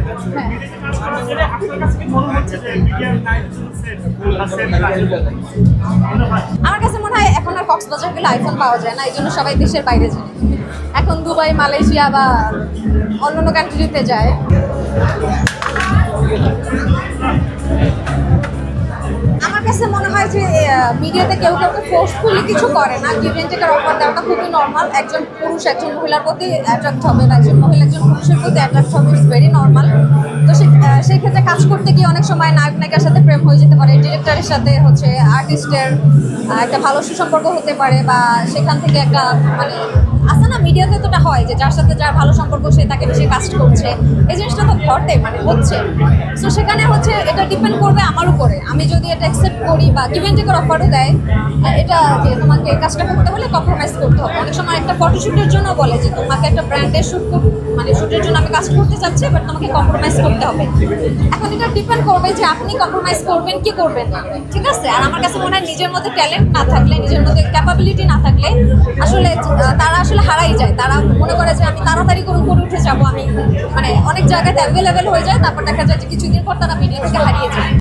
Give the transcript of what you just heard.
করছেন, মিডিয়াতে কাজ করার পরে আপনার কাছে কি মনে হচ্ছে যে মিডিয়ার লাইফ সেট আর সেট আমার কাছে মনে হয় এখন আর কক্সবাজার গেলে আইফোন পাওয়া যায় না, এই জন্য সবাই দেশের বাইরে যায়। এখন দুবাই, মালয়েশিয়া বা অন্যান্য কান্ট্রিতে যায়। আমার কাছে মনে হয় যে মিডিয়াতে কেউ কাউকে ফোর্সফুলি কিছু করে না, গিভ এন্ড টেকের অফার দেওয়াটা খুবই নর্মাল। একজন পুরুষ একজন মহিলার প্রতি অ্যাট্রাক্ট হবে বা একজন মহিলা একজন পুরুষের প্রতি অ্যাট্রাক্ট হবে, ইটস ভেরি নর্মাল। তো সেই ক্ষেত্রে কাজ করতে গিয়ে অনেক সময় নায়ক নায়িকার সাথে প্রেম হয়ে যেতে পারে, ডিরেক্টরের সাথে হচ্ছে আর্টিস্টের একটা ভালো সুসম্পর্ক হতে পারে, বা সেখান থেকে একটা মানে আছে না মিডিয়াতে তোটা হয় যে যার সাথে যার ভালো সম্পর্ক সে তাকে বেশি কাস্ট করছে, এই জিনিসটা তো ঘটে মানে হচ্ছে। সো সেখানে হচ্ছে এটা ডিপেন্ড করবে আমার উপরে, আমি যদি এটা অ্যাকসেপ্ট করি বা গিভ এন্ড টেকের অফারও দেয়, এটা যে তোমাকে এই কাজটা করতে হলে কম্প্রোমাইজ করতে হবে। অনেক সময় একটা ফটোশুটের জন্য বলে যে তোমাকে একটা ব্র্যান্ডের শ্যুট মানে শ্যুটের জন্য আমি কাজ করতে চাচ্ছি, বাট তোমাকে কম্প্রোমাইজ করতে হবে। এখন এটা ডিপেন্ড করবে যে আপনি কম্প্রোমাইজ করবেন কি করবেন না, ঠিক আছে? আর আমার কাছে মনে হয় নিজের মধ্যে ট্যালেন্ট না থাকলে, নিজের মধ্যে ক্যাপাবিলিটি না থাকলে আসলে তারা আসলে হারাই যায়। তারা মনে করে যে আমি তাড়াতাড়ি করে উপরে উঠে যাবো, আমি মানে অনেক জায়গায় অ্যাভেলেবেল হয়ে যায়, তারপর দেখা যায় যে কিছুদিন পর তারা মিডিয়া থেকে হারিয়ে যায়।